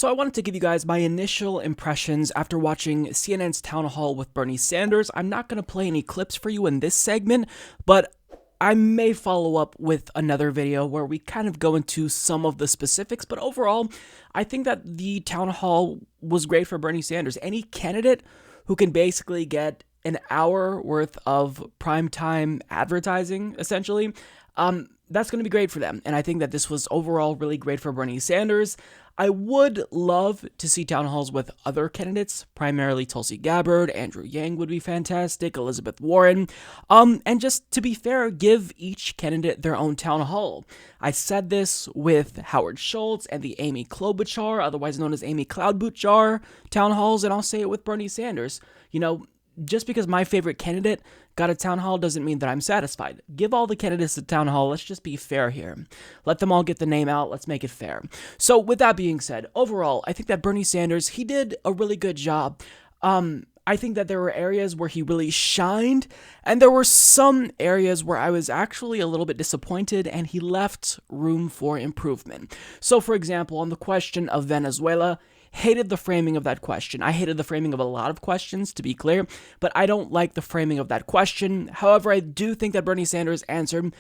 So I wanted to give you guys my initial impressions after watching CNN's town hall with Bernie Sanders. I'm not going to play any clips for you in this segment, but I may follow up with another video where we kind of go into some of the specifics, but overall, I think that the town hall was great for Bernie Sanders. Any candidate who can basically get an hour worth of primetime advertising, essentially, that's going to be great for them. And I think that this was overall really great for Bernie Sanders. I would love to see town halls with other candidates, primarily Tulsi Gabbard, Andrew Yang would be fantastic, Elizabeth Warren, and just to be fair, give each candidate their own town hall. I said this with Howard Schultz and the Amy Klobuchar, otherwise known as Amy Cloudbuchar town halls, and I'll say it with Bernie Sanders. Just because my favorite candidate got a town hall doesn't mean that I'm satisfied. Give all the candidates a town hall. Let's just be fair here. Let them all get the name out. Let's make it fair. So with that being said, overall, I think that Bernie Sanders, he did a really good job. I think that there were areas where he really shined, and there were some areas where I was actually a little bit disappointed, and he left room for improvement. So for example, on the question of Venezuela, hated the framing of that question. I hated the framing of a lot of questions, to be clear, but I don't like the framing of that question. However, I do think that Bernie Sanders answered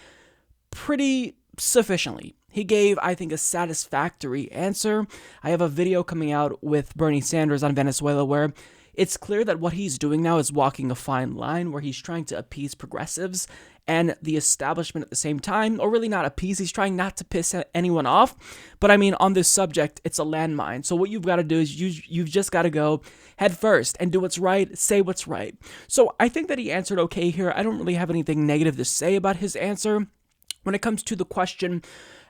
pretty sufficiently. He gave, I think, a satisfactory answer. I have a video coming out with Bernie Sanders on Venezuela where it's clear that what he's doing now is walking a fine line where he's trying to appease progressives and the establishment at the same time, or really not appease, he's trying not to piss anyone off. But I mean, on this subject, it's a landmine. So what you've got to do is you've just got to go head first and do what's right, say what's right. So I think that he answered okay here. I don't really have anything negative to say about his answer. When it comes to the question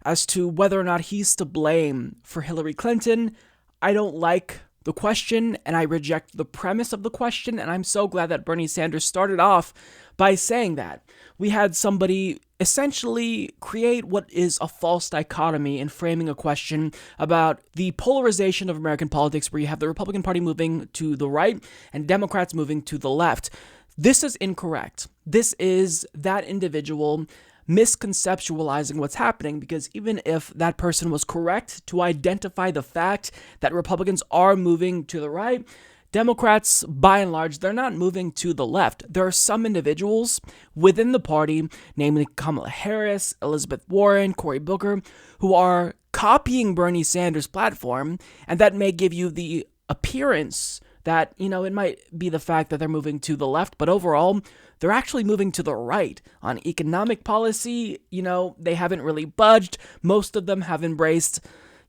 as to whether or not he's to blame for Hillary Clinton, I don't like the question, and I reject the premise of the question, and I'm so glad that Bernie Sanders started off by saying that. We had somebody essentially create what is a false dichotomy in framing a question about the polarization of American politics, where you have the Republican Party moving to the right and Democrats moving to the left. This is incorrect. This is that individual misconceptualizing what's happening, because even if that person was correct to identify the fact that Republicans are moving to the right, Democrats, by and large, they're not moving to the left. There are some individuals within the party, namely Kamala Harris, Elizabeth Warren, Cory Booker, who are copying Bernie Sanders' platform, and that may give you the appearance that, it might be the fact that they're moving to the left, but overall, they're actually moving to the right. On economic policy, they haven't really budged. Most of them have embraced,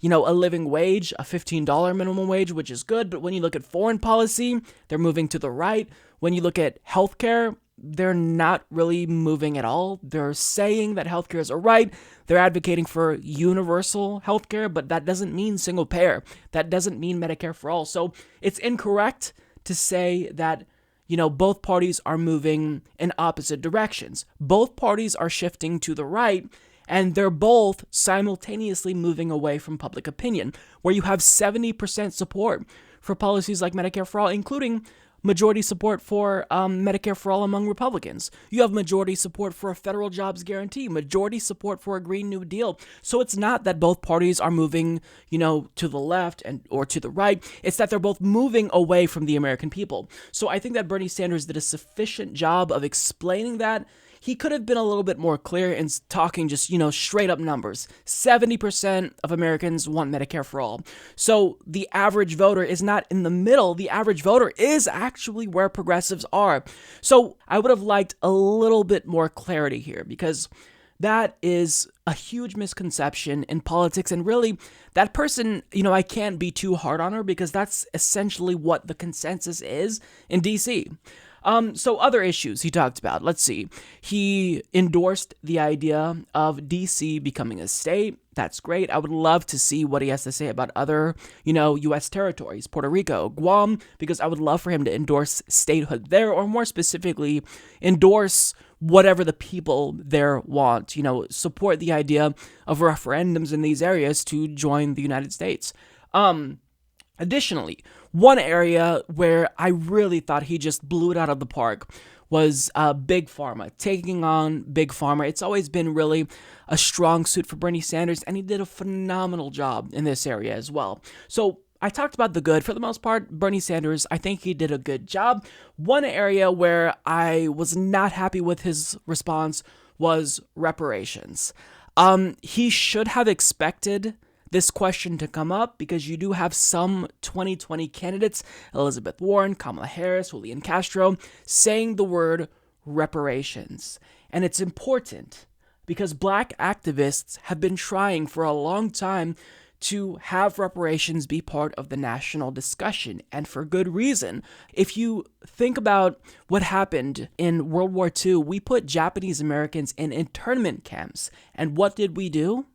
a living wage, a $15 minimum wage, which is good. But when you look at foreign policy, they're moving to the right. When you look at healthcare, they're not really moving at all. They're saying that healthcare is a right. They're advocating for universal healthcare, but that doesn't mean single payer. That doesn't mean Medicare for all. So it's incorrect to say that both parties are moving in opposite directions. Both parties are shifting to the right, and they're both simultaneously moving away from public opinion, where you have 70% support for policies like Medicare for all, including majority support for Medicare for all among Republicans. You have majority support for a federal jobs guarantee, majority support for a Green New Deal. So it's not that both parties are moving, to the left or to the right. It's that they're both moving away from the American people. So I think that Bernie Sanders did a sufficient job of explaining that. He could have been a little bit more clear in talking just, straight up numbers. 70% of Americans want Medicare for all. So the average voter is not in the middle. The average voter is actually where progressives are. So I would have liked a little bit more clarity here, because that is a huge misconception in politics. And really, that person, I can't be too hard on her, because that's essentially what the consensus is in DC. So other issues he talked about, let's see. He endorsed the idea of DC becoming a state. That's great. I would love to see what he has to say about other, U.S. territories, Puerto Rico, Guam, because I would love for him to endorse statehood there, or more specifically, endorse whatever the people there want, support the idea of referendums in these areas to join the United States. Additionally, one area where I really thought he just blew it out of the park was Big Pharma, taking on Big Pharma. It's always been really a strong suit for Bernie Sanders, and he did a phenomenal job in this area as well. So I talked about the good. For the most part, Bernie Sanders, I think he did a good job. One area where I was not happy with his response was reparations. He should have expected this question to come up because you do have some 2020 candidates, Elizabeth Warren, Kamala Harris, Julian Castro, saying the word reparations. And it's important because Black activists have been trying for a long time to have reparations be part of the national discussion, and for good reason. If you think about what happened in World War II, we put Japanese Americans in internment camps, and what did we do?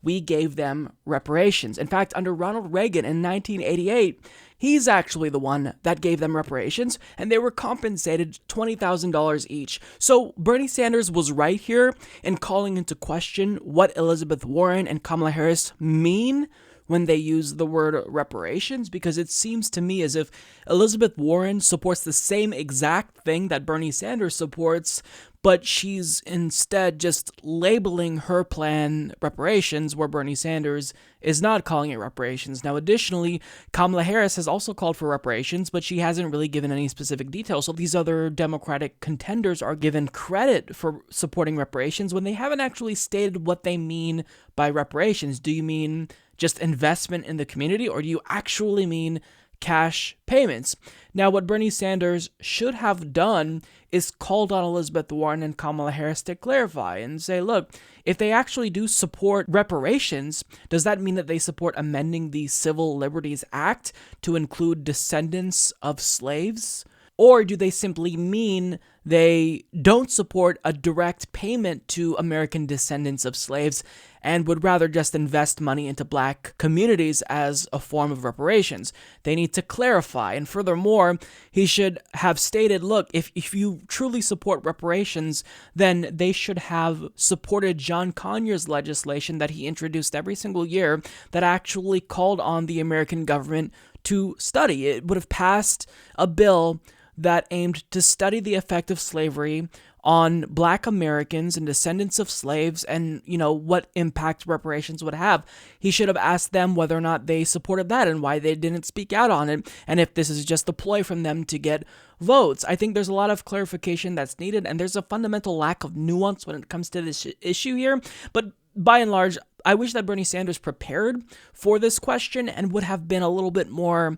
We gave them reparations. In fact, under Ronald Reagan in 1988, he's actually the one that gave them reparations, and they were compensated $20,000 each. So Bernie Sanders was right here in calling into question what Elizabeth Warren and Kamala Harris mean when they use the word reparations, because it seems to me as if Elizabeth Warren supports the same exact thing that Bernie Sanders supports, but she's instead just labeling her plan reparations, where Bernie Sanders is not calling it reparations. Now, additionally, Kamala Harris has also called for reparations, but she hasn't really given any specific details. So these other Democratic contenders are given credit for supporting reparations when they haven't actually stated what they mean by reparations. Do you mean just investment in the community, or do you actually mean cash payments? Now, what Bernie Sanders should have done is called on Elizabeth Warren and Kamala Harris to clarify and say, look, if they actually do support reparations, does that mean that they support amending the Civil Liberties Act to include descendants of slaves? Or do they simply mean they don't support a direct payment to American descendants of slaves and would rather just invest money into Black communities as a form of reparations? They need to clarify. And furthermore, he should have stated, look, if you truly support reparations, then they should have supported John Conyers' legislation that he introduced every single year that actually called on the American government to study. It would have passed a bill that aimed to study the effect of slavery on Black Americans and descendants of slaves and, what impact reparations would have. He should have asked them whether or not they supported that and why they didn't speak out on it, and if this is just a ploy from them to get votes. I think there's a lot of clarification that's needed, and there's a fundamental lack of nuance when it comes to this issue here. But by and large, I wish that Bernie Sanders prepared for this question and would have been a little bit more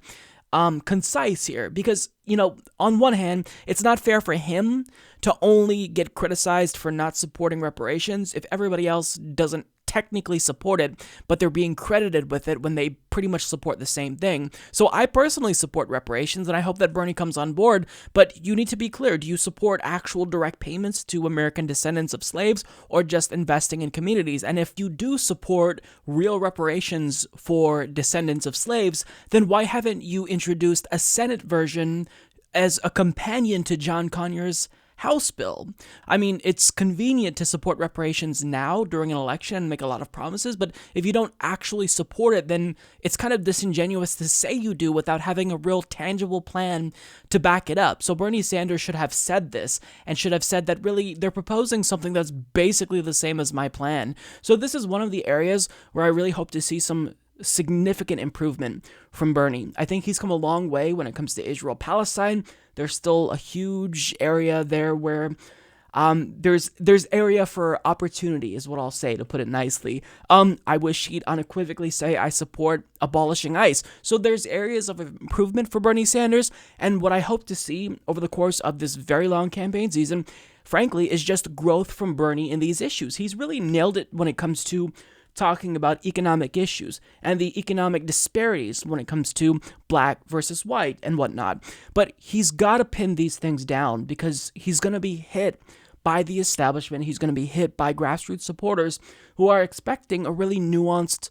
concise here, because, on one hand, it's not fair for him to only get criticized for not supporting reparations if everybody else doesn't technically support it, but they're being credited with it when they pretty much support the same thing. So I personally support reparations, and I hope that Bernie comes on board, but you need to be clear. Do you support actual direct payments to American descendants of slaves, or just investing in communities? And if you do support real reparations for descendants of slaves, then why haven't you introduced a Senate version as a companion to John Conyers' House bill? I mean, it's convenient to support reparations now during an election and make a lot of promises, but if you don't actually support it, then it's kind of disingenuous to say you do without having a real tangible plan to back it up. So Bernie Sanders should have said this, and should have said that really they're proposing something that's basically the same as my plan. So this is one of the areas where I really hope to see some significant improvement from Bernie. I think he's come a long way when it comes to Israel-Palestine. There's still a huge area there where there's area for opportunity, is what I'll say, to put it nicely. I wish he'd unequivocally say, I support abolishing ICE. So there's areas of improvement for Bernie Sanders, and what I hope to see over the course of this very long campaign season, frankly, is just growth from Bernie in these issues. He's really nailed it when it comes to talking about economic issues and the economic disparities when it comes to Black versus white and whatnot. But he's got to pin these things down, because he's going to be hit by the establishment. He's going to be hit by grassroots supporters who are expecting a really nuanced,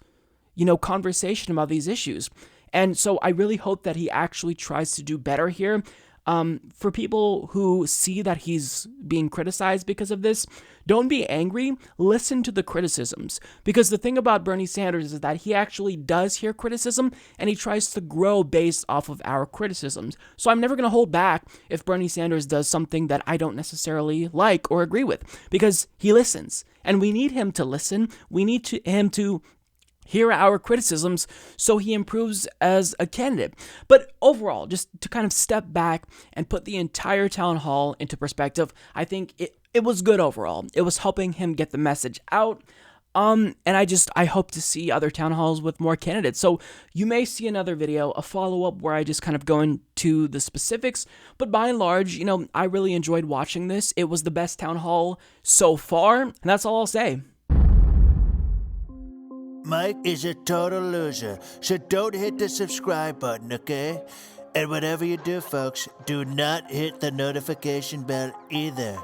conversation about these issues. And so I really hope that he actually tries to do better here. For people who see that he's being criticized because of this, don't be angry. Listen to the criticisms. Because the thing about Bernie Sanders is that he actually does hear criticism, and he tries to grow based off of our criticisms. So I'm never going to hold back if Bernie Sanders does something that I don't necessarily like or agree with, because he listens. And we need him to listen. We need him to hear our criticisms so he improves as a candidate. But overall, just to kind of step back and put the entire town hall into perspective, I think it was good overall. It was helping him get the message out. And I hope to see other town halls with more candidates. So you may see another video, a follow-up where I just kind of go into the specifics, but by and large, I really enjoyed watching this. It was the best town hall so far, and that's all I'll say. Mike is a total loser, so don't hit the subscribe button, okay? And whatever you do, folks, do not hit the notification bell either.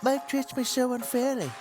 Mike treats me so unfairly.